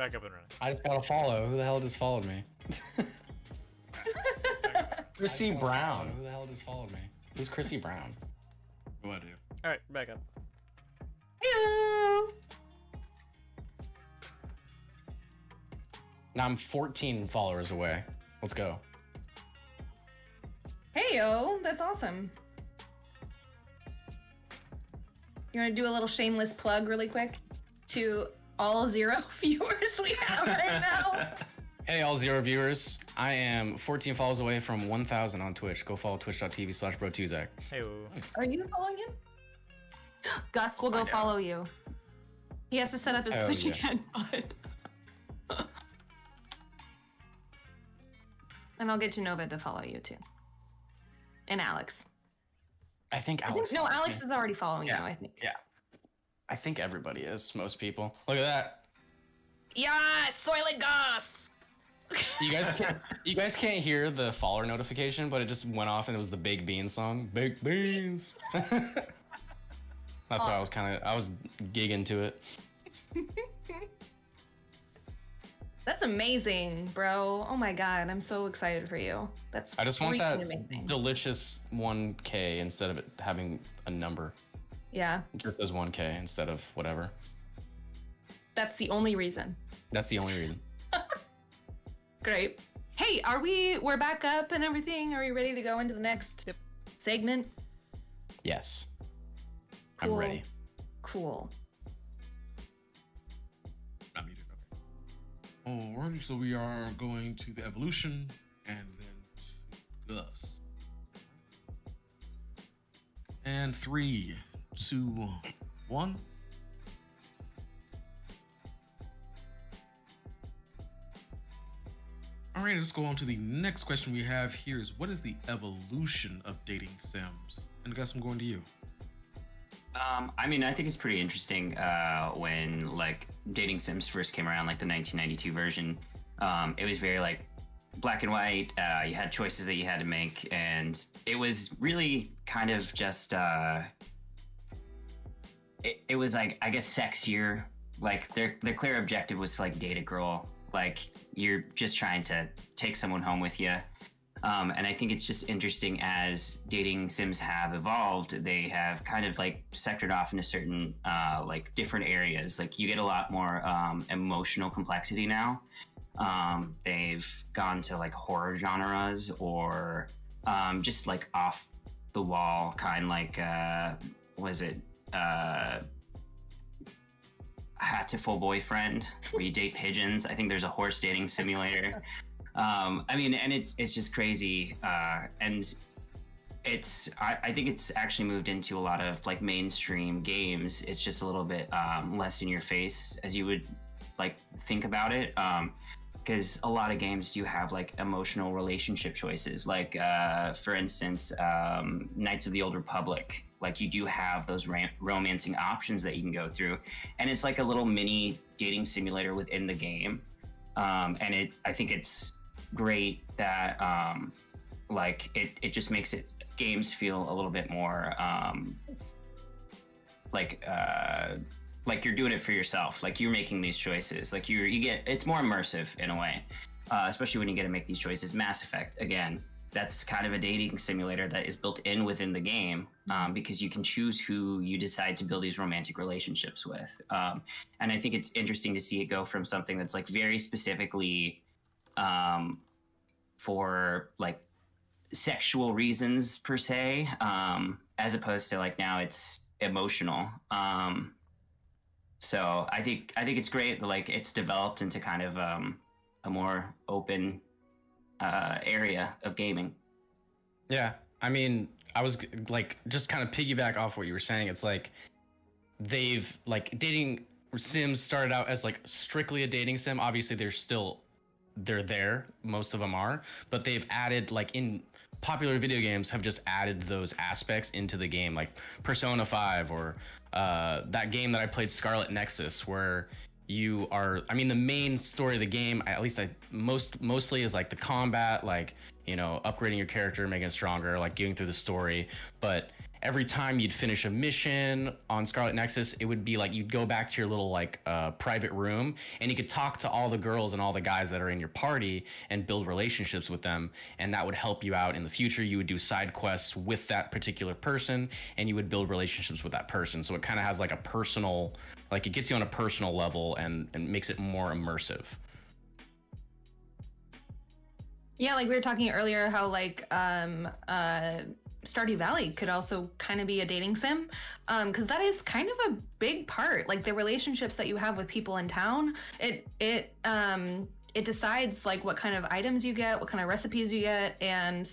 back up and running. I just gotta follow. Who the hell just followed me? Chrissy Brown. Who the hell just followed me? Who's Chrissy Brown? No idea. All right, back up. Hello. Now I'm 14 followers away. Let's go. Hey yo, that's awesome. You want to do a little shameless plug really quick to all 0 viewers we have right now? Hey, all 0 viewers. I am 14 follows away from 1,000 on Twitch. Go follow twitch.tv/BroTuzak. Hey. Are you following him? Gus will go follow you. He has to set up his Twitch again, but... And I'll get Nova to follow you too. And Alex. I think Alex. No, Alex is already following you, I think. Yeah. I think everybody is, most people. Look at that. Yeah, Soylent Gus! You guys can't hear the follower notification, but it just went off and it was the Baked Beans song. Baked Beans. That's why I was gigging to it. That's amazing, bro. Oh my god, I'm so excited for you. That's I just want that amazing. delicious 1K instead of it having a number. Yeah. It just says 1K instead of whatever. That's the only reason. That's the only reason. Great. Hey, we're back up and everything? Are you ready to go into the next segment? Yes. Cool. I'm ready. Cool. Not muted, okay. Alrighty, so we are going to the evolution and then to Gus. And 3, 2, 1. All right, let's go on to the next question we have here is, what is the evolution of dating sims? And Gus, I'm going to you. I mean, I think it's pretty interesting when like dating sims first came around, like the 1992 version. It was very like black and white. You had choices that you had to make, and it was really kind of just it was like, I guess, sexier. Like their clear objective was to like date a girl. Like you're just trying to take someone home with you. And I think it's just interesting as dating sims have evolved, they have kind of like sectored off into certain like different areas. Like you get a lot more emotional complexity now. They've gone to like horror genres or just like off the wall kind, like was it Hatful Boyfriend, where you date pigeons. I think there's a horse dating simulator. I mean, and it's just crazy. And I think it's actually moved into a lot of like mainstream games. It's just a little bit less in your face as you would like think about it. Because a lot of games do have like emotional relationship choices. Like, for instance, Knights of the Old Republic. Like you do have those romancing options that you can go through. And it's like a little mini dating simulator within the game. And I think it's great that like it just makes games feel a little bit more like you're doing it for yourself. Like you're making these choices. Like you get, it's more immersive in a way, especially when you get to make these choices. Mass Effect, again, that's kind of a dating simulator that is built in within the game, because you can choose who you decide to build these romantic relationships with. And I think it's interesting to see it go from something that's like very specifically for like sexual reasons per se, as opposed to like now it's emotional. So I think it's great that like it's developed into kind of a more open area of gaming. Yeah, I mean, I was like, just kind of piggyback off what you were saying. It's like they've like dating sims started out as like strictly a dating sim. Obviously, they're there. Most of them are, but they've added like in popular video games have just added those aspects into the game, like Persona 5 or that game that I played, Scarlet Nexus, where you are, I mean, the main story of the game, at least mostly is like the combat, like, you know, upgrading your character, making it stronger, like getting through the story. But every time you'd finish a mission on Scarlet Nexus, it would be like you'd go back to your little like private room, and you could talk to all the girls and all the guys that are in your party and build relationships with them, and that would help you out in the future. You would do side quests with that particular person, and you would build relationships with that person. So it kind of has like a personal, like it gets you on a personal level and makes it more immersive. Yeah, like we were talking earlier, how like Stardew Valley could also kind of be a dating sim, because that is kind of a big part. Like the relationships that you have with people in town, it decides like what kind of items you get, what kind of recipes you get, and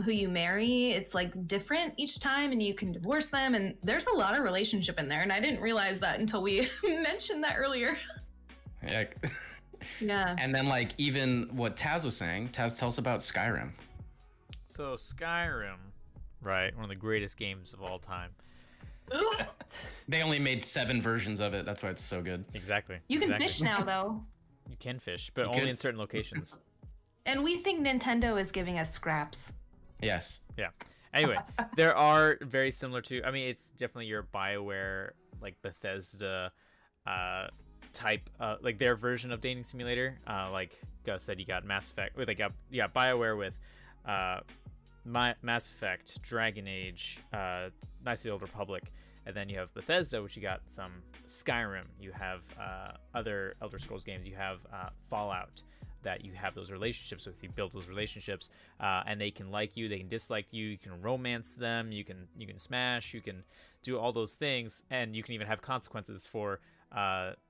who you marry. It's like different each time, and you can divorce them. And there's a lot of relationship in there, and I didn't realize that until we mentioned that earlier. Yeah. Yeah. And then like even what Taz was saying, Taz, tell us about Skyrim. So Skyrim, right, one of the greatest games of all time. They only made 7 versions of it. That's why it's so good. Exactly. You can exactly. fish now, though. You can fish, but You only could. in certain locations. And we think Nintendo is giving us scraps. Yes. Yeah. Anyway, there are very similar to. I mean, it's definitely your BioWare, like Bethesda, type, like their version of dating simulator. Like Gus said, you got Mass Effect. You got BioWare with, Mass Effect, Dragon Age, Knights of the Old Republic, and then you have Bethesda, which you got some Skyrim. You have other Elder Scrolls games. You have Fallout. That you have those relationships with, you build those relationships, and they can like you, they can dislike you, you can romance them, you can smash, you can do all those things, and you can even have consequences for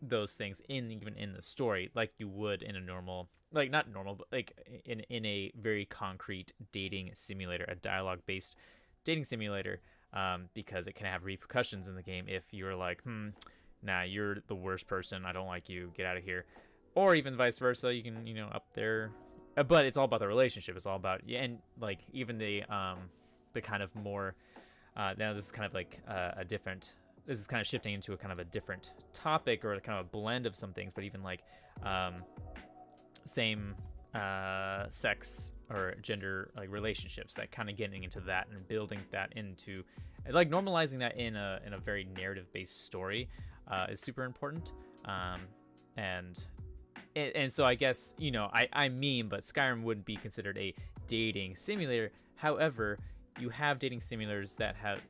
those things even in the story, like you would in a normal, like not normal, but like in a very concrete dating simulator, a dialogue-based dating simulator, because it can have repercussions in the game if you're like, nah, you're the worst person, I don't like you, get out of here. Or even vice versa, you can, up there, but it's all about the relationship. It's all about, and like even the kind of more, now this is kind of like this is kind of shifting into a kind of a different topic or a kind of a blend of some things, but even like same sex or gender like relationships, that kind of getting into that and building that into, like normalizing that in a very narrative based story is super important. And so I guess, I mean, but Skyrim wouldn't be considered a dating simulator. However, you have dating simulators that have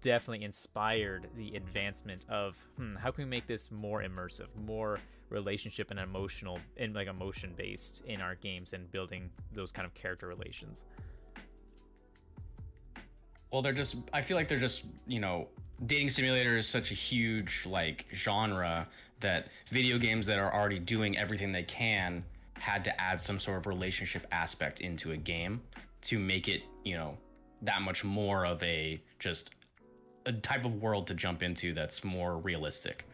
definitely inspired the advancement of, how can we make this more immersive, more relationship and emotion based in our games and building those kind of character relations. Well, I feel like they're just, dating simulator is such a huge like genre that video games that are already doing everything they can had to add some sort of relationship aspect into a game to make it, that much more of a type of world to jump into that's more realistic.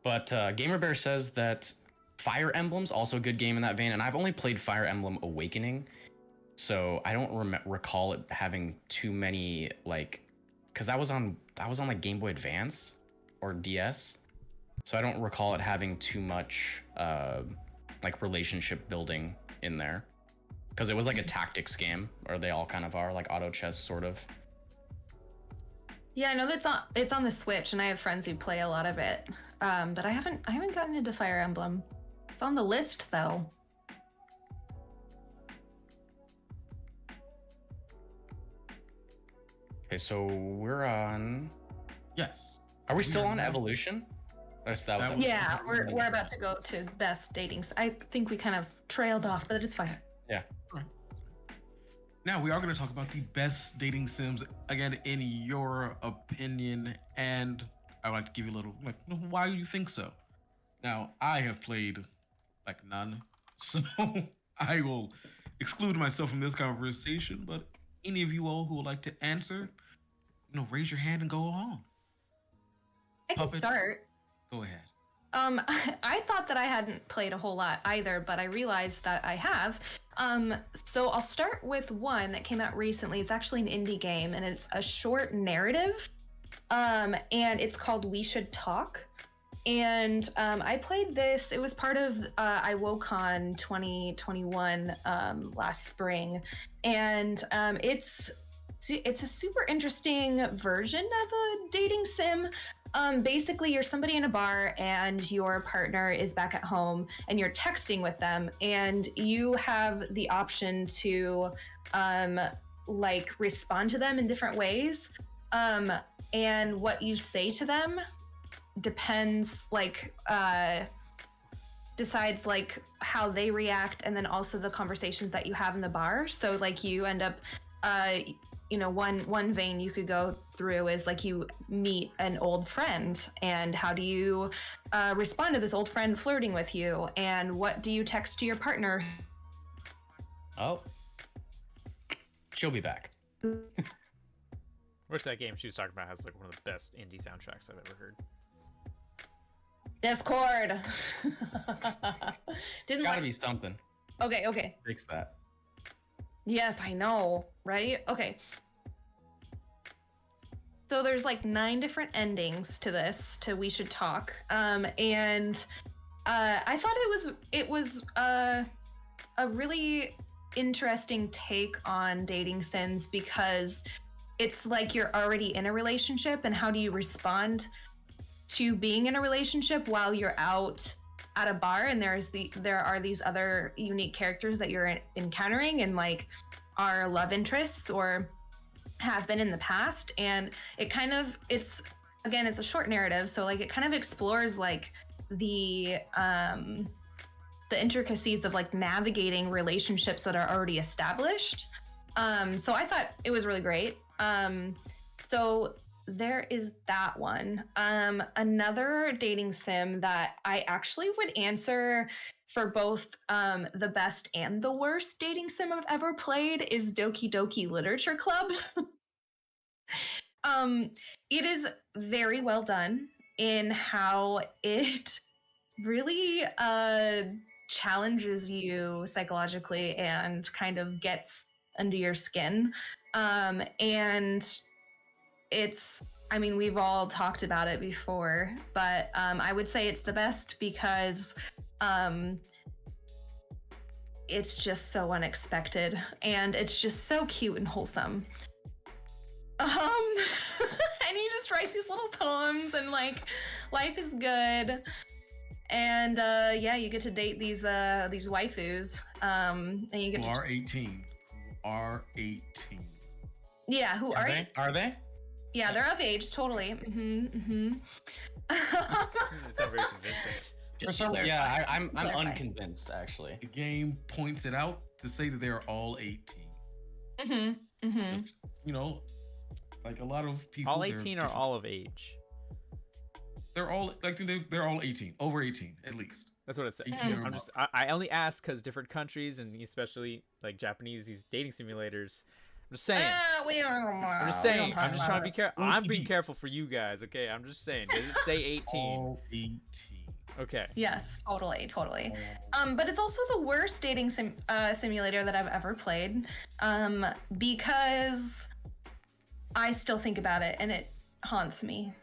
But Gamer Bear says that Fire Emblem's also a good game in that vein, and I've only played Fire Emblem Awakening, so I don't recall it having too many because that was on like Game Boy Advance or DS, so I don't recall it having too much like relationship building in there, because it was like a tactics game, or they all kind of are like auto chess sort of. Yeah, I know it's on the Switch, and I have friends who play a lot of it. But I haven't gotten into Fire Emblem. It's on the list though. Okay, so we're on. Yes. Are we still on Evolution? Yeah, we're about to go to best datings. I think we kind of trailed off, but it's fine. Yeah. Right. Now we are going to talk about the best dating sims again in your opinion, and I would like to give you a little why do you think so? Now I have played none, so I will exclude myself from this conversation. But any of you all who would like to answer, raise your hand and go on. I can Puppet. start. Go ahead. I thought that I hadn't played a whole lot either, but I realized that I have. So I'll start with one that came out recently. It's actually an indie game, and it's a short narrative. And it's called We Should Talk. And I played this. It was part of iWoCon 2021 last spring, and it's a super interesting version of a dating sim. Basically, you're somebody in a bar and your partner is back at home and you're texting with them, and you have the option to like respond to them in different ways. And what you say to them depends, like, decides like how they react, and then also the conversations that you have in the bar. So like you end up one vein you could go through is like you meet an old friend, and how do you respond to this old friend flirting with you, and what do you text to your partner? Oh, she'll be back. Which that game she was talking about has like one of the best indie soundtracks I've ever heard. Discord. Didn't Gotta like... be something. Okay. Fix that. Yes, I know, right? Okay. So there's like 9 different endings to this, to We Should Talk. And I thought it was a really interesting take on dating sims, because it's like you're already in a relationship, and how do you respond to being in a relationship while you're out at a bar, and there are these other unique characters that you're encountering, and like are love interests or have been in the past. And it's a short narrative, so like it kind of explores like the intricacies of like navigating relationships that are already established. So I thought it was really great. So there is that one. Another dating sim that I actually would answer for both the best and the worst dating sim I've ever played is Doki Doki Literature Club. It is very well done in how it really challenges you psychologically and kind of gets under your skin. And we've all talked about it before, but I would say it's the best because it's just so unexpected, and it's just so cute and wholesome. And you just write these little poems, and like life is good. And you get to date these waifus. And you get who are 18. Yeah, who are they? Are they? Yeah, they're of age, totally. Doesn't sound very convincing. I'm unconvinced actually. The game points it out to say that they're all 18. Just, like a lot of people. All 18 are all of age. They're all, I think they're all 18, over 18 at least. That's what it says. 18 or above. I only ask because different countries, and especially like Japanese, these dating simulators. I'm just saying. I'm just saying. I'm just trying to be careful. I'm being careful for you guys, okay? I'm just saying. Does it say 18? All 18. Okay. Yes, totally. But it's also the worst dating simulator that I've ever played, because I still think about it and it haunts me,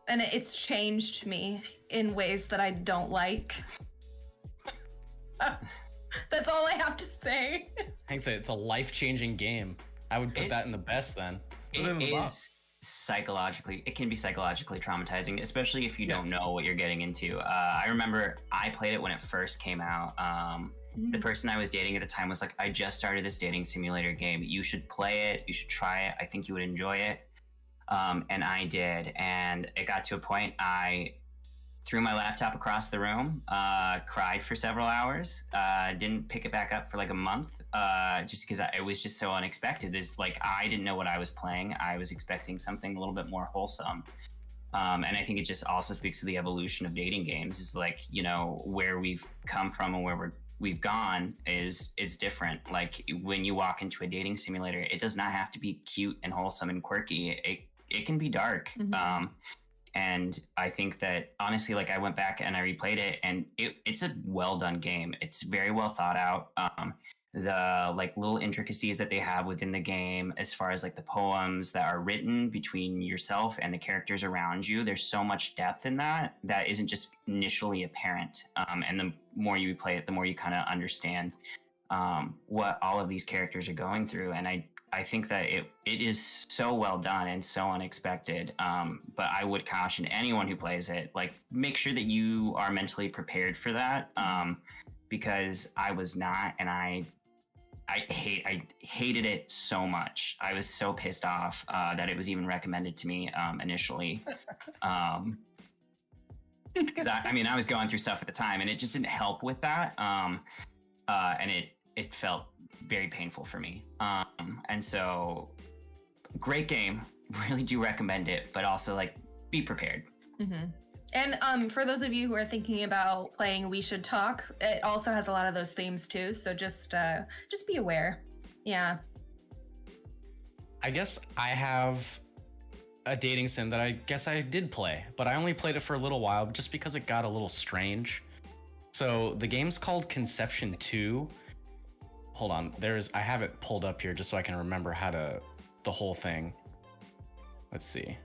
and it's changed me in ways that I don't like. That's all I have to say. I think it's a life-changing game. I would put that in the best then. It can be psychologically traumatizing, especially if you don't know what you're getting into. I remember I played it when it first came out. The person I was dating at the time was like, I just started this dating simulator game. You should play it. You should try it. I think you would enjoy it. And I did. And it got to a point I threw my laptop across the room, cried for several hours, didn't pick it back up for like a month, just because it was just so unexpected. It's like, I didn't know what I was playing. I was expecting something a little bit more wholesome. And I think it just also speaks to the evolution of dating games. Is like, where we've come from and where we've gone is different. Like when you walk into a dating simulator, it does not have to be cute and wholesome and quirky. It can be dark. And I think that honestly, like I went back and I replayed it, and it's a well done game. It's very well thought out. the like little intricacies that they have within the game, as far as like the poems that are written between yourself and the characters around you. There's so much depth in that isn't just initially apparent. And the more you play it, the more you kind of understand what all of these characters are going through. And I think that it is so well done and so unexpected. But I would caution anyone who plays it, like, make sure that you are mentally prepared for that. Because I was not, and I hated it so much. I was so pissed off that it was even recommended to me initially. Because I was going through stuff at the time, and it just didn't help with that. And it felt very painful for me. And so, great game. Really do recommend it, but also like be prepared. Mm-hmm. And for those of you who are thinking about playing We Should Talk, it also has a lot of those themes too. So just be aware. Yeah. I guess I have a dating sim that I guess I did play, but I only played it for a little while just because it got a little strange. So the game's called Conception 2. Hold on, I have it pulled up here just so I can remember the whole thing. Let's see.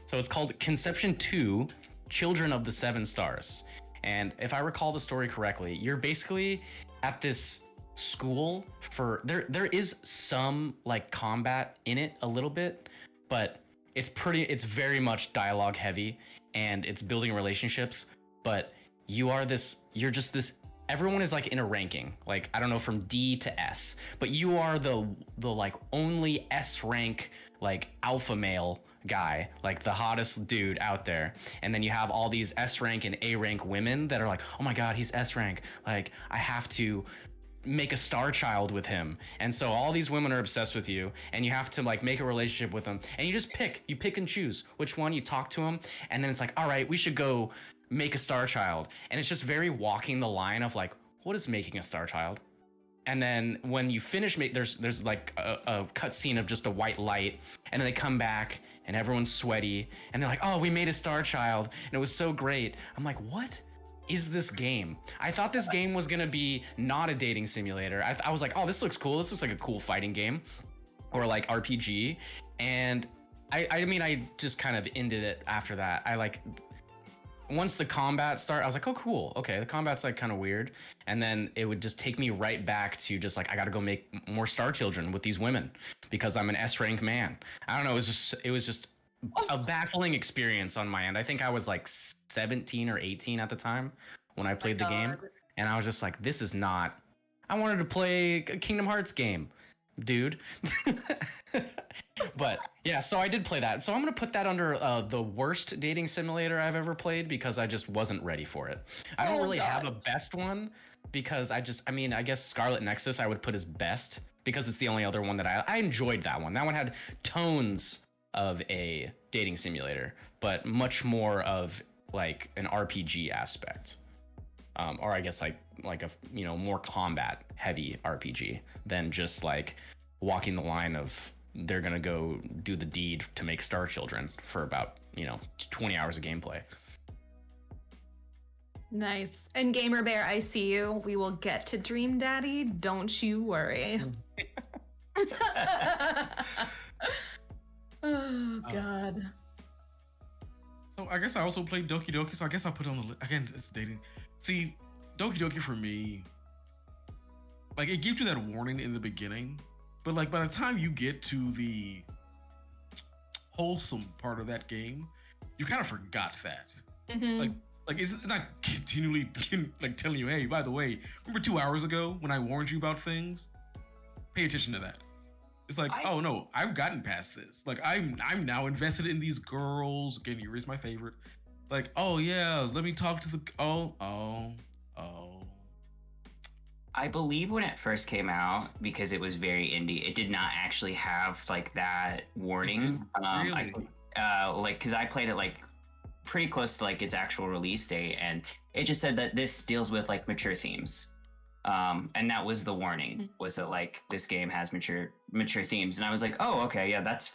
So it's called Conception 2, Children of the Seven Stars. And if I recall the story correctly, you're basically at this school for there is some like combat in it a little bit, but it's very much dialogue heavy and it's building relationships, but you're just this, everyone is like in a ranking, like I don't know, from D to S, but you are the like only S rank like alpha male guy, like the hottest dude out there. And then you have all these S rank and A rank women that are like, oh my god, he's S rank, like I have to make a star child with him. And so all these women are obsessed with you, and you have to like make a relationship with them, and you pick and choose which one. You talk to them, and then it's like, all right, we should go make a star child. And it's just very walking the line of like, what is making a star child? And then when you finish, there's like a cut scene of just a white light, and then they come back and everyone's sweaty, and they're like, oh, we made a star child, and it was so great. I'm like, what is this game? I thought this game was gonna be not a dating simulator. I was like, oh, this looks cool. This looks like a cool fighting game or like RPG. And I just kind of ended it after that. Once the combat started, I was like, oh, cool. Okay, the combat's like kind of weird. And then it would just take me right back to just like, I got to go make more star children with these women because I'm an S rank man. I don't know. It was just a baffling experience on my end. I think I was like 17 or 18 at the time when I played the game. And I was just like, this is not, I wanted to play a Kingdom Hearts game, dude. But yeah, so I did play that. So I'm going to put that under the worst dating simulator I've ever played because I just wasn't ready for it. I don't really have a best one because I guess Scarlet Nexus I would put as best because it's the only other one that I enjoyed that one. That one had tones of a dating simulator, but much more of like an RPG aspect. Or I guess like a, more combat heavy RPG than just like walking the line of they're gonna go do the deed to make star children for about 20 hours of gameplay. Nice. And Gamer Bear, I see you. We will get to Dream Daddy. Don't you worry. Oh god. So I guess I also played Doki Doki. So I guess I put it on the list. Again, it's dating. See, Doki Doki for me, like it gives you that warning in the beginning, but like by the time you get to the wholesome part of that game, you kind of forgot that. Mm-hmm. Like it's not continually like telling you, hey, by the way, remember 2 hours ago when I warned you about things? Pay attention to that. It's like, oh no, I've gotten past this. Like I'm now invested in these girls. Again, Yuri's my favorite. Like, oh yeah, let me talk to the oh. I believe when it first came out, because it was very indie, it did not actually have like that warning. Really? Because I played it like pretty close to like its actual release date, and it just said that this deals with like mature themes. And that was the warning, was that like this game has mature themes. And I was like, oh, okay, yeah, that's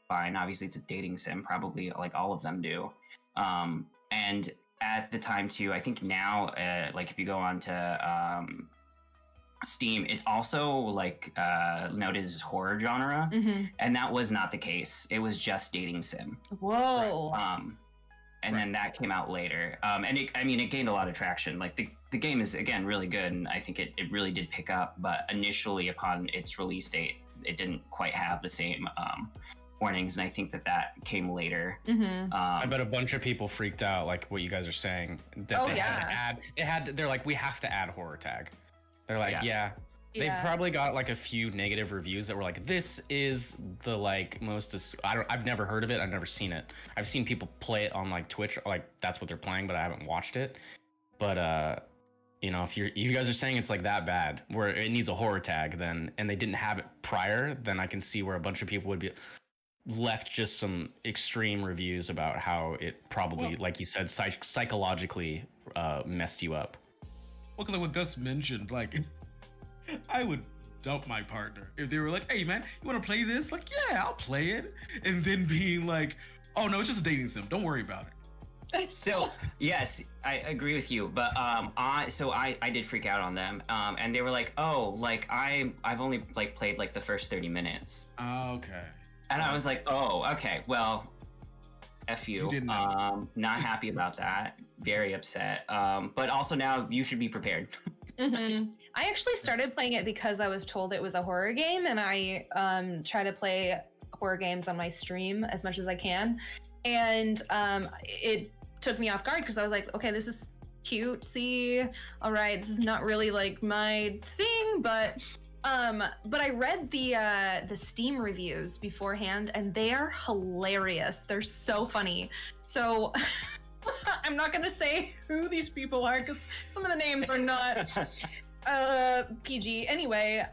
fine. Obviously it's a dating sim, probably like all of them do. And at the time too, I think now, like if you go on to Steam, it's also like noted as horror genre, and that was not the case. It was just dating sim. Whoa. And then that came out later. And it gained a lot of traction. Like the game is again really good, and I think it really did pick up. But initially, upon its release date, it didn't quite have the same warnings, and I think that came later. I bet a bunch of people freaked out, like what you guys are saying. That had to add. They're like, we have to add horror tag. They're like, They probably got like a few negative reviews that were like, this is the like most. I've never heard of it. I've never seen it. I've seen people play it on like Twitch, like that's what they're playing, but I haven't watched it. But you know, if you guys are saying it's like that bad, where it needs a horror tag, then and they didn't have it prior, then I can see where a bunch of people would be left just some extreme reviews about how it probably, like you said, psychologically messed you up. Well, because like what Gus mentioned, like I would dump my partner if they were like, "Hey, man, you want to play this?" Like, yeah, I'll play it, and then being like, "Oh no, it's just a dating sim. Don't worry about it." So yes, I agree with you, but I did freak out on them, and they were like, "Oh, like I've only like played like the first 30 minutes." Okay. And I was like, "Oh, okay, well, F you." You didn't know. Not happy about that. Very upset. But also now you should be prepared. I actually started playing it because I was told it was a horror game, and I try to play horror games on my stream as much as I can. And it took me off guard because I was like, okay, this is cutesy. All right, this is not really like my thing, but I read the Steam reviews beforehand, and they are hilarious. They're so funny. So I'm not gonna say who these people are because some of the names are not PG. Anyway,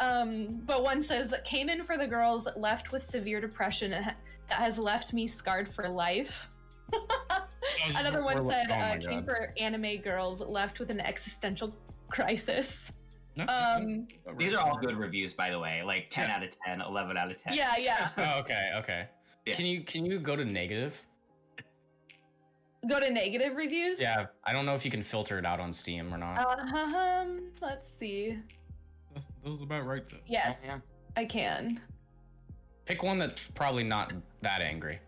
but one says, came in for the girls left with severe depression and that has left me scarred for life. Another one said, came for anime girls left with an existential crisis. These are all good reviews, by the way. Like 10 out of 10, 11 out of 10. Yeah. Oh, okay. Yeah. Can you go to negative? Go to negative reviews? Yeah, I don't know if you can filter it out on Steam or not. Let's see. That was about right though. Yes, I can. Pick one that's probably not that angry.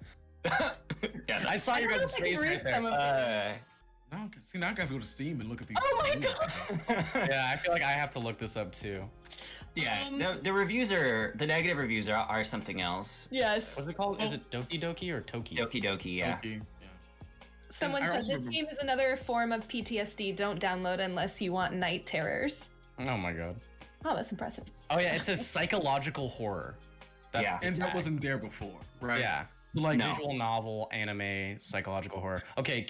Yeah, I saw your guys' face right there. Now I gotta go to Steam and look at these. Oh my god! Yeah, I feel like I have to look this up too. Yeah, the reviews the negative reviews are something else. Yes. What's it called? Is it Doki Doki or Toki? Doki Doki, yeah. Okay. Someone said this game is another form of PTSD. Don't download unless you want night terrors. Oh my god. Oh, that's impressive. Oh yeah, it says psychological horror. And that wasn't there before, right? Yeah. So like visual novel, anime, psychological horror. Okay,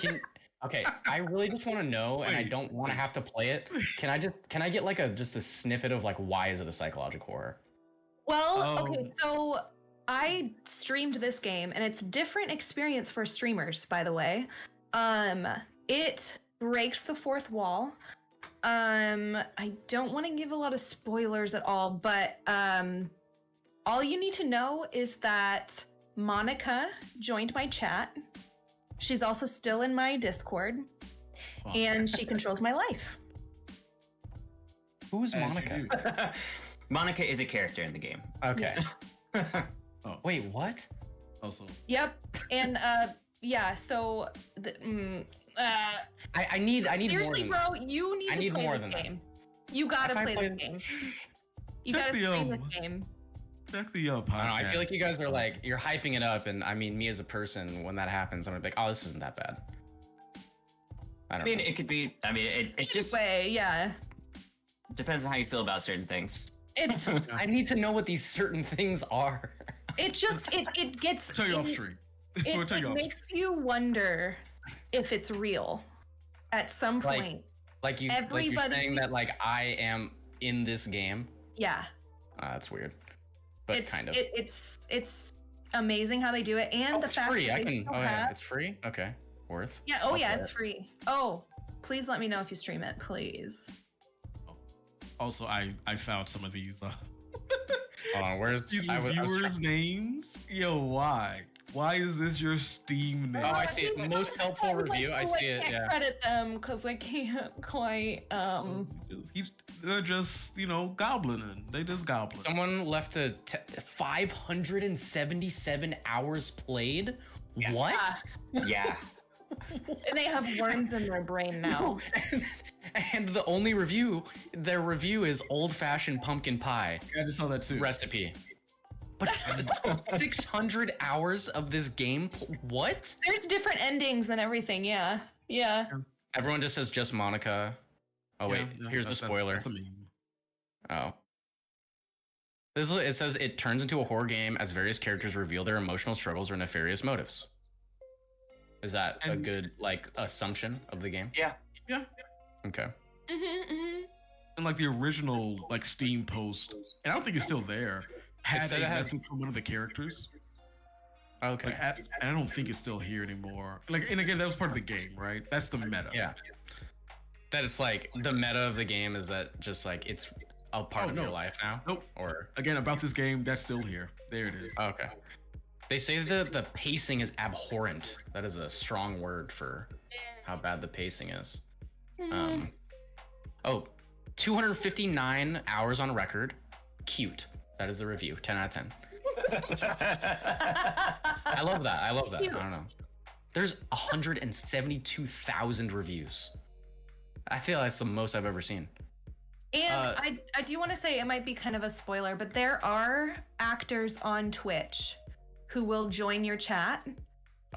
I really just want to know, and I don't want to have to play it. Can I get like just a snippet of like why is it a psychological horror? Well, okay, so I streamed this game, and it's different experience for streamers, by the way. It breaks the fourth wall. I don't want to give a lot of spoilers at all, but all you need to know is that Monica joined my chat. She's also still in my Discord, and she controls my life. Who's Monica? Monica is a character in the game. Okay. Wait, what? Also. Yep, and so I need seriously, more than bro, you need to play this game. You gotta play this game. You gotta stream this game. Check the podcast. I feel like you guys are like, you're hyping it up, and I mean, me as a person, when that happens, I'm gonna be like, oh, this isn't that bad. I mean, it could be. I mean, it's just yeah. Depends on how you feel about certain things. It's. I need to know what these certain things are. It just it gets. I'll tell you off stream. It makes you wonder if it's real at some point. Like you're saying that like I am in this game. Yeah. That's weird. But it's, kind of. It's amazing how they do it, and the it's fact free. that It's free. Okay, worth. Yeah. Oh yeah, it's free. Oh, please let me know if you stream it, please. Also, I found some of these. Where's these viewers' names? Yo, why? Why is this your Steam name? Oh, I see it. Most helpful review. I see it. I can't credit them because I can't quite. they're just goblining. They just goblin. Someone left 577 hours played. Yeah. What? Yeah. And they have worms in their brain now. And the only their review is old-fashioned pumpkin pie I just saw that too. recipe. But 600 hours of this game? What? There's different endings and everything. Yeah. Everyone just says just Monica. Oh wait, Yeah, here's the that's- spoiler. that's a meme. Oh. It says it turns into a horror game as various characters reveal their emotional struggles or nefarious motives. Is that a And- good assumption of the game? Yeah. Yeah. Okay. And like the original Steam post, and I don't think it's still there, had said a it had- message from one of the characters. Okay. And I don't think it's still here anymore. And again, that was part of the game, right? That's the meta. Yeah. That it's the meta of the game is that just it's a part Oh, of no. your life now? Nope. Or Again, about this game, that's still here. There it is. okay. They say the pacing is abhorrent. That is a strong word for how bad the pacing is. 259 hours on record. Cute. That is the review. 10 out of 10. I love that. I Cute. don't know. There's 172,000 reviews. I feel that's the most I've ever seen. And I do want to say, it might be kind of a spoiler, but there are actors on Twitch who will join your chat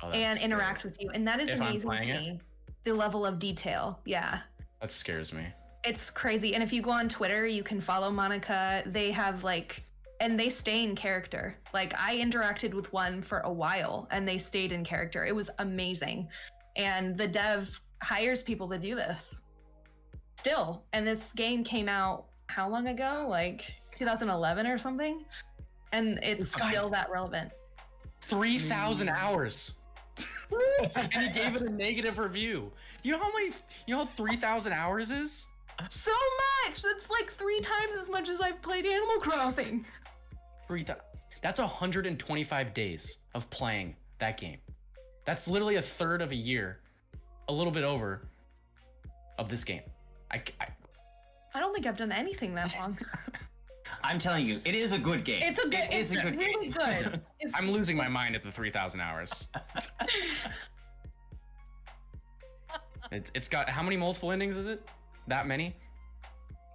Oh, that's and scary. interact with you. And that is If I'm amazing to playing it? me. The level of detail. Yeah. That scares me. It's crazy. And if you go on Twitter, you can follow Monica. They have and they stay in character. I interacted with one for a while and they stayed in character. It was amazing. And the dev hires people to do this still. And this game came out how long ago? 2011 or something? And it's still that relevant. 3,000 hours. And he gave it a negative review. You know how 3,000 hours is? So much! That's 3 times as much as I've played Animal Crossing. That's 125 days of playing that game. That's literally a third of a year, a little bit over, of this game. I I don't think I've done anything that long. I'm telling you, it is a good game. It's a good. It is It's a good really game. good. It's I'm losing my mind at the 3,000 hours. It's got how many multiple endings is it? That many?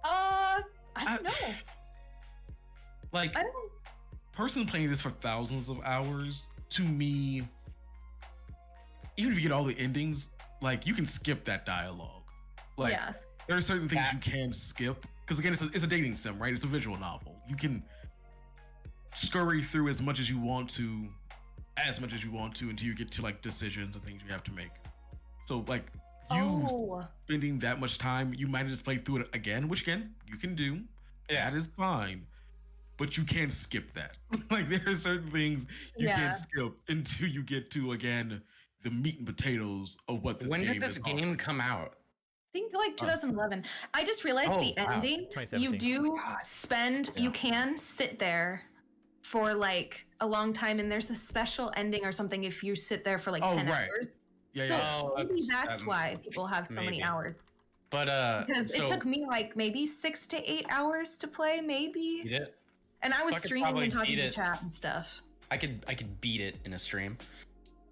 I don't know. Like, I don't. personally playing this for thousands of hours, to me, even if you get all the endings, you can skip that dialogue. Yeah. There are certain things That- you can skip. Because again, it's a dating sim, right? It's a visual novel. You can scurry through as much as you want to until you get to decisions and things you have to make. So you Oh. spending that much time, you might just play through it again, which again you can do. Yeah. That is fine. But you can't skip that. There are certain things you Yeah. can't skip until you get to again the meat and potatoes of what this When game did this is game offering. come out? I think 2011. I just realized Oh, the wow. ending. You 2017. do spend. Yeah. You can sit there for a long time, and there's a special ending or something if you sit there for 10 right. hours. Yeah, So yeah. maybe that's why people have so many maybe. hours. But Because it so took me maybe 6 to 8 hours to play, maybe. beat it. And I was So I could streaming probably and talking beat to it. chat and stuff. I could beat it in a stream.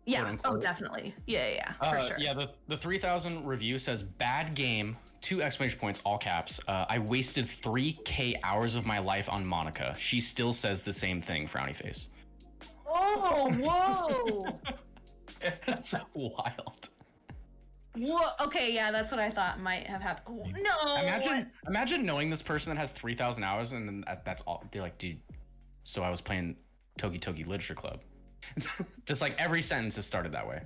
Yeah. Oh, unquote. definitely. Yeah, for sure. Yeah, the 3,000 review says bad game, 2 exclamation points, all caps. I wasted 3K hours of my life on Monica. She still says the same thing, frowny face. Oh, whoa. That's wild. Whoa. Okay, yeah, that's what I thought might have happened. Oh, no. Imagine knowing this person that has 3,000 hours and then that's all. They're like, dude, so I was playing Toki Toki Literature Club. Just every sentence is started that way.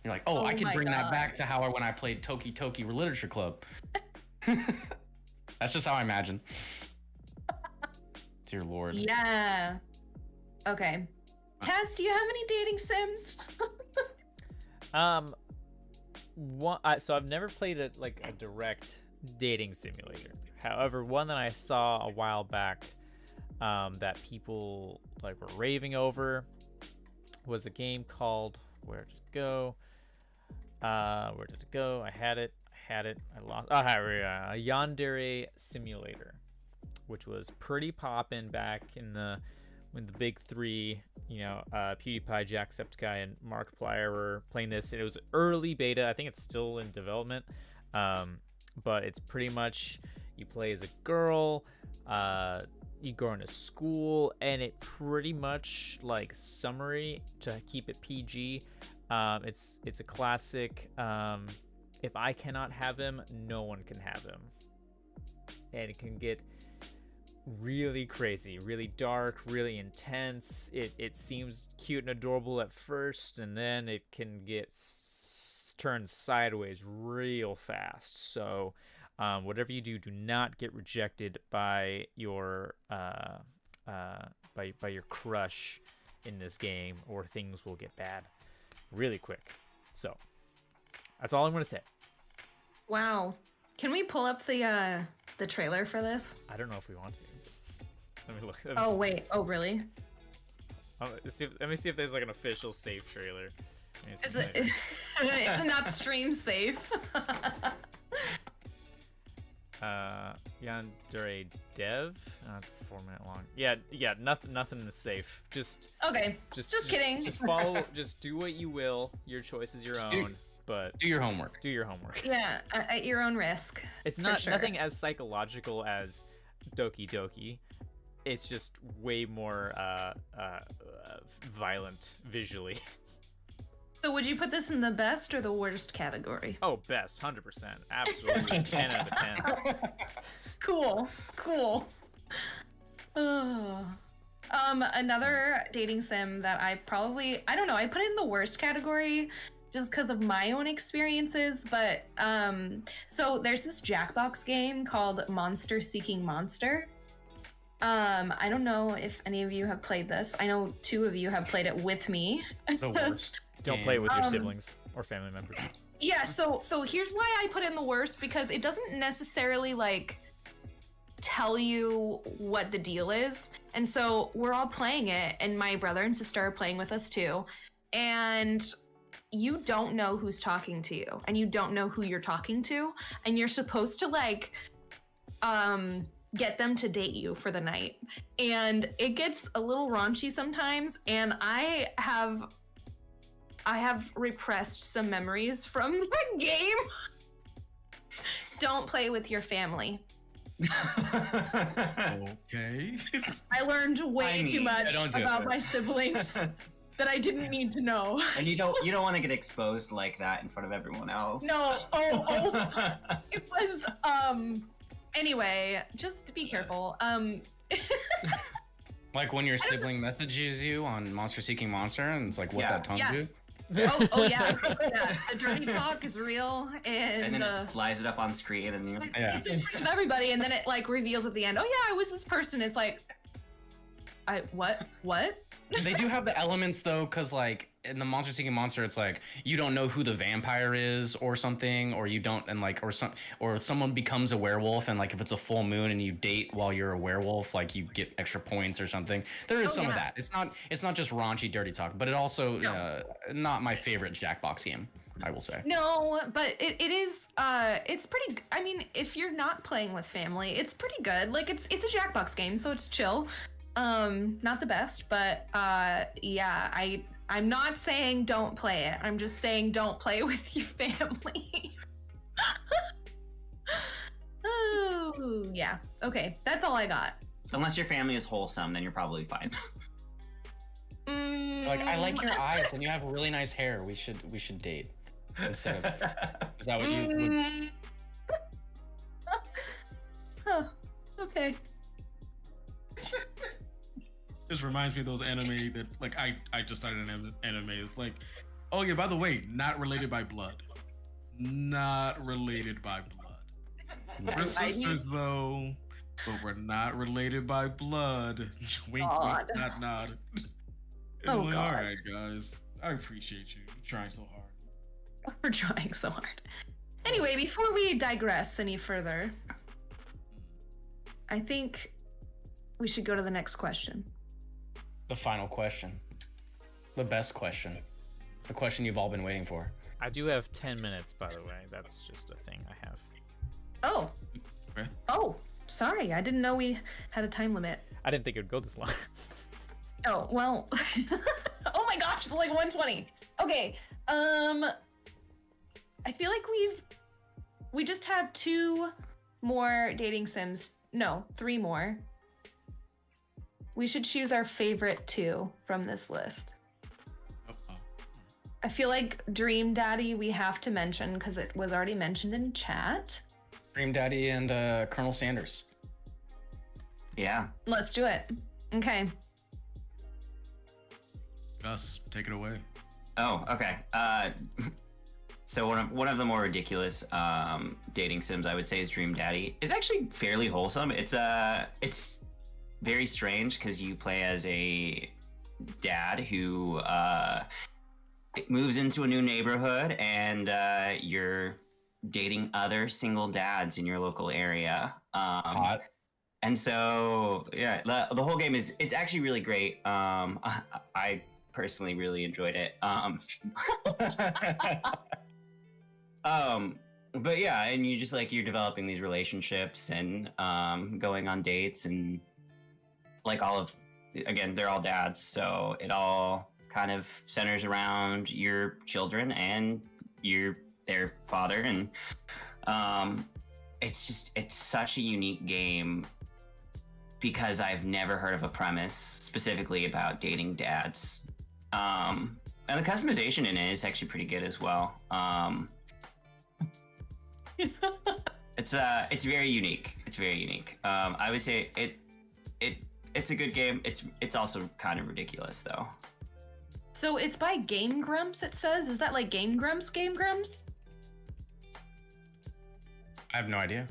You're like, Oh I could my bring that God. back to when I played Toki Toki Literature Club. That's just how I imagine. Dear Lord. Yeah. Okay. Tess, do you have any dating sims? So I've never played a direct dating simulator. However, one that I saw a while back that people were raving over was a game called Where Did It Go? I had it. I had it. I lost. Oh, Yandere Simulator, which was pretty poppin' back in when the big three, PewDiePie, Jacksepticeye, and Markiplier were playing this. It was early beta. I think it's still in development, but it's pretty much you play as a girl. You go into school, and it pretty much, like, summary to keep it PG. It's a classic. If I cannot have him, no one can have him, and it can get really crazy, really dark, really intense. It seems cute and adorable at first, and then it can get turned sideways real fast. So whatever you do not get rejected by your by your crush in this game, or things will get bad really quick. So that's all I'm gonna say. Wow. Can we pull up the trailer for this? I don't know if we want to. Let me look. Oh wait. Oh really? Let me see if there's like an official safe trailer. Is it? It's not stream safe. Yandere Dev. Oh, that's 4 minute long. Yeah. Nothing is safe. Just kidding. Just follow. Just do what you will. Your choice is your own. But do your homework. Do your homework. Yeah, at your own risk. It's not nothing as psychological as Doki Doki. It's just way more violent visually. So would you put this in the best or the worst category? Oh, best, 100%. Absolutely. 10 out of 10. Cool. Another dating sim that I don't know, I put it in the worst category just because of my own experiences, but so there's this Jackbox game called Monster Seeking Monster. I don't know if any of you have played this. I know 2 of you have played it with me. The worst. Don't play it with your siblings or family members. Yeah, so here's why I put in the worst, because it doesn't necessarily like tell you what the deal is. And so we're all playing it, and my brother and sister are playing with us too. And you don't know who's talking to you, and you don't know who you're talking to, and you're supposed to like get them to date you for the night. And it gets a little raunchy sometimes, and I have repressed some memories from the game. Don't play with your family. Okay. I learned way too much about my siblings that I didn't need to know. And you don't want to get exposed like that in front of everyone else. No. It was anyway, just be careful. Like when your sibling messages you on Monster Seeking Monster, and it's like, what that tongue do? Oh yeah. The dirty talk is real, and then it flies it up on screen, and you're it's in front of everybody, and then it like reveals at the end, oh yeah, I was this person. It's like, what? They do have the elements though, because like in the Monster Seeking Monster, it's like you don't know who the vampire is or something, or you don't, and like or someone becomes a werewolf, and like if it's a full moon and you date while you're a werewolf, like you get extra points or something. There is some of that. It's not just raunchy dirty talk, but it also not my favorite Jackbox game, I will say. No, but it is it's pretty. I mean, if you're not playing with family, it's pretty good. Like it's a Jackbox game, so it's chill. Not the best, but yeah, I'm not saying don't play it. I'm just saying don't play with your family. Oh, yeah. Okay, that's all I got. Unless your family is wholesome, then you're probably fine. Like, I like your eyes and you have really nice hair. We should date. Instead of, is that what you would? Huh. Okay. This reminds me of those anime that, like, I just started an anime. It's like, oh yeah, by the way, not related by blood. Not related by blood. We're sisters though, but we're not related by blood. Wink, wink, nod, nod. Oh, Like, God. all right, guys. I appreciate you. You're trying so hard. We're trying so hard. Anyway, before we digress any further, I think we should go to the next question. The final question. The best question. The question you've all been waiting for. I do have 10 minutes, by the way. That's just a thing I have. Oh. Okay. Oh, sorry. I didn't know we had a time limit. I didn't think it would go this long. Oh, well. Oh my gosh, it's like 120. Okay. I feel like we just have 2 more dating sims. No, 3 more. We should choose our favorite 2 from this list. Uh-oh. I feel like Dream Daddy we have to mention because it was already mentioned in chat. Dream Daddy and Colonel Sanders. Yeah. Let's do it. Okay. Gus, take it away. Oh, okay. So one of the more ridiculous dating sims I would say is Dream Daddy. It's actually fairly wholesome. It's very strange because you play as a dad who moves into a new neighborhood and you're dating other single dads in your local area. Hot. And so yeah, the whole game it's actually really great. I personally really enjoyed it. But yeah, and you just like you're developing these relationships and going on dates and like again, they're all dads, so it all kind of centers around your children and their father, and it's such a unique game because I've never heard of a premise specifically about dating dads. And the customization in it is actually pretty good as well. It's very unique. It's very unique. I would say it's a good game. It's also kind of ridiculous though. So it's by Game Grumps, it says. Is that like Game Grumps? Game Grumps? I have no idea.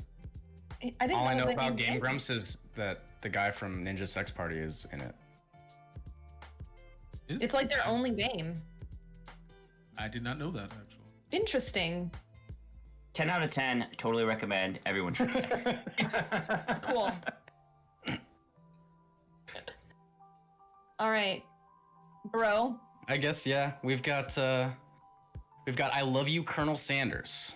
I didn't All I know the about name Game Grumps is that the guy from Ninja Sex Party is in it. It's like their only game. I did not know that actually. Interesting. 10 out of 10. Totally recommend. Everyone should play. Cool. All right, bro. I guess yeah. We've got I Love You, Colonel Sanders,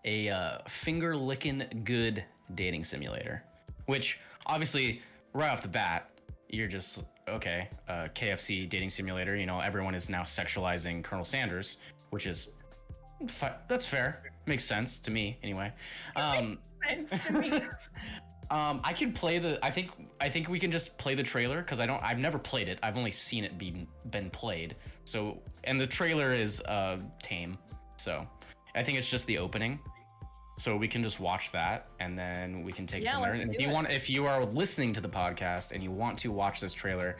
a finger licking good dating simulator. Which obviously, right off the bat, you're just okay. KFC dating simulator. You know, everyone is now sexualizing Colonel Sanders, which is that's fair. Makes sense to me, anyway. Sense to me. I can play I think we can just play the trailer because I've never played it. I've only seen it been played. So, and the trailer is tame. So, I think it's just the opening. So we can just watch that and then we can take it from there. And if you are listening to the podcast and you want to watch this trailer,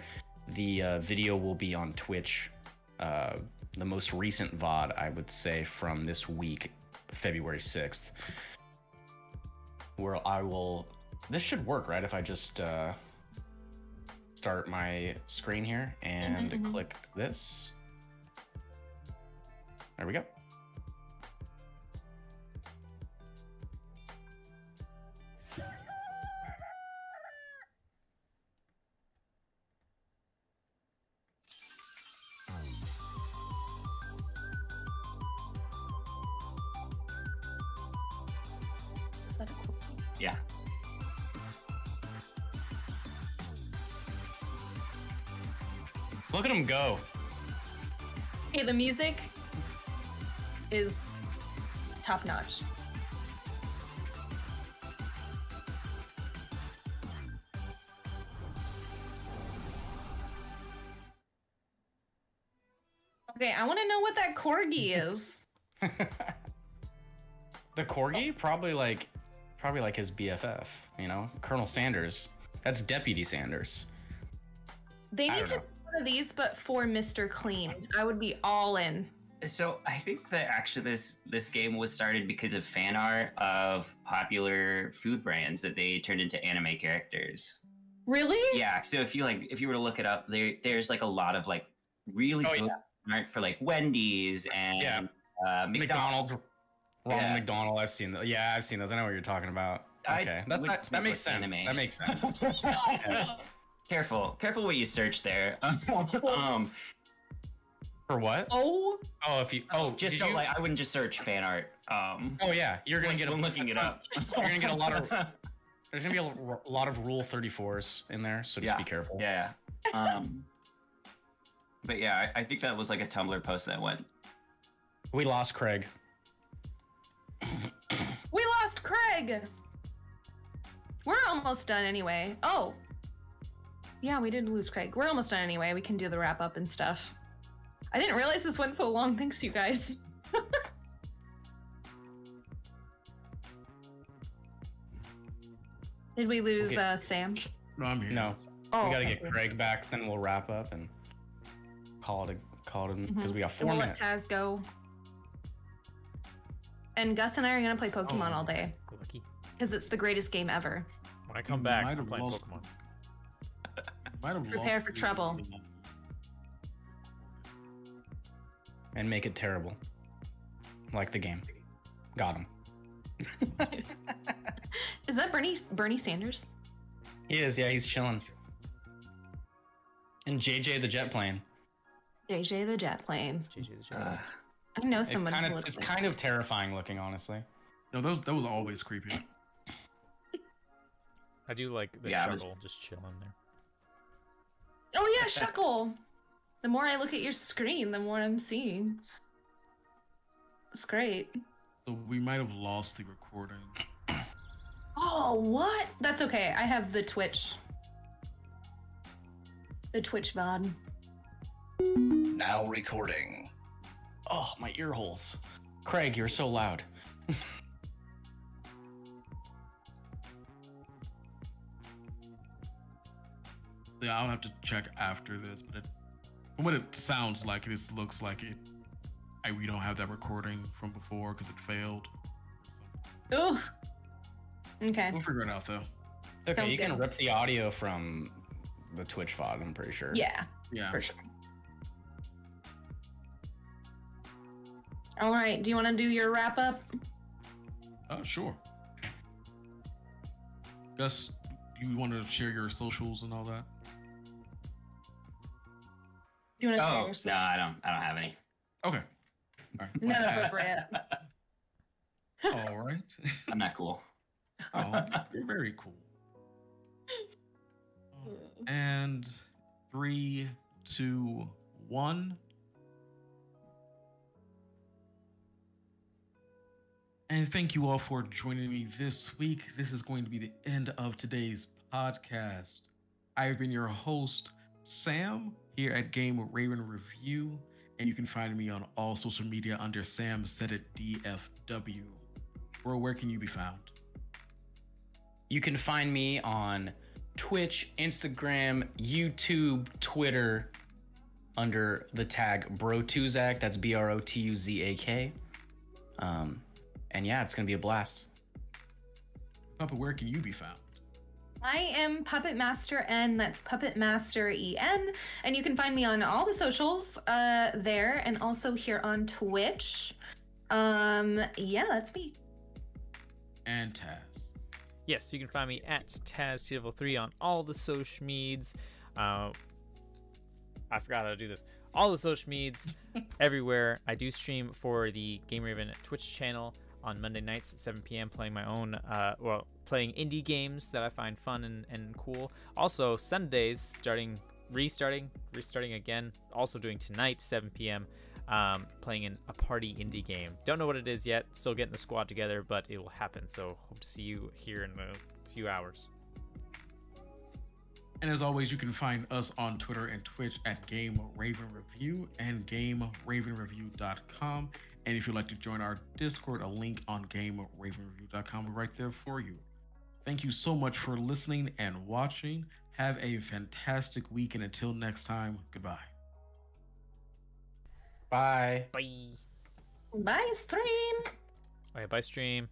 the video will be on Twitch. The most recent VOD, I would say, from this week, February 6th. Where I will... This should work, right? If I just start my screen here and click this. There we go. Is that a cool thing? Yeah. Look at him go. Hey, the music is top notch. Okay, I want to know what that corgi is. The corgi? Probably like his BFF, you know? Colonel Sanders. That's Deputy Sanders. They I need don't to know. do one of these, but for Mr. Clean. I would be all in. So I think that actually this game was started because of fan art of popular food brands that they turned into anime characters. Really? Yeah. So if you were to look it up, there's like a lot of like really Oh, good art for like Wendy's and Yeah. McDonald's. Ronald Yeah. McDonald, I've seen those. Yeah, I've seen those. I know what you're talking about. Okay, would that makes look sense. anime. That makes sense. Yeah. Careful what you search there. For what? Oh, Oh, if you Just did don't you? like. I wouldn't just search fan art. Oh yeah, you're gonna get when looking it up. You're gonna get a lot of. There's gonna be a lot of Rule 34s in there, so just be careful. Yeah. But yeah, I think that was like a Tumblr post that went. We lost Craig. we lost Craig. We're almost done anyway. Oh. Yeah, we did lose Craig. We're almost done anyway. We can do the wrap up and stuff. I didn't realize this went so long. Thanks, you guys. Did we lose Okay. Sam? No, I'm here. No, Oh, we gotta okay, get cool. Craig back, then we'll wrap up and call it because we got And 4 we'll minutes. let Taz go. And Gus and I are gonna play Pokemon Oh. all day Lucky. because it's the greatest game ever. When I come You back, might I'm have playing lost- Pokemon. Might have Prepare lost for the- trouble. And make it terrible, like the game. Got him. Is that Bernie Sanders? He is. Yeah, he's chilling. And JJ the jet plane. JJ the jet plane. GG the show. I know someone who looks It's like kind of terrifying looking, honestly. No, that was always creepy. I do like the Yeah, I was- shuttle just chilling there. Oh yeah, Shuckle. The more I look at your screen, the more I'm seeing. It's great. So we might have lost the recording. Oh, what? That's okay. I have the Twitch. The Twitch VOD. Now recording. Oh, my ear holes. Craig, you're so loud. Yeah, I'll have to check after this, but from what it sounds like, this looks like it. We don't have that recording from before because it failed. So, Ooh. Okay. we'll figure it out though. Okay, Sounds you can good. rip the audio from the Twitch VOD, I'm pretty sure. Yeah, Yeah. for sure. All right. Do you want to do your wrap up? Sure. Gus, do you want to share your socials and all that? Do you want to Oh share no, your I don't have any. Okay. All right. Not appropriate. All right. I'm not cool. Oh, you're very cool. And 3, 2, 1. And thank you all for joining me this week. This is going to be the end of today's podcast. I've been your host, Sam, here at Game Raven Review, and you can find me on all social media under Sam Said It DFW. Bro, where can you be found? You can find me on Twitch, Instagram, YouTube, Twitter under the tag Brotuzak. That's BROTUZAK. And yeah, it's gonna be a blast. Papa, where can you be found? I am Puppet Master N. That's Puppet Master EN, and you can find me on all the socials there, and also here on Twitch. Yeah, that's me. And Taz. Yes, you can find me at TazTlevel3 on all the social meds. I forgot how to do this. All the social meds, everywhere. I do stream for the Game Raven Twitch channel on Monday nights at 7 p.m. playing my own, playing indie games that I find fun and cool. Also, Sundays, restarting again. Also doing tonight, 7 p.m. Playing in a party indie game. Don't know what it is yet. Still getting the squad together, but it will happen. So hope to see you here in a few hours. And as always, you can find us on Twitter and Twitch at Game Raven Review and GameRavenReview.com. And if you'd like to join our Discord, a link on GameRavenReview.com is right there for you. Thank you so much for listening and watching. Have a fantastic week, and until next time, goodbye. Bye. Bye. Bye, stream. Bye, stream.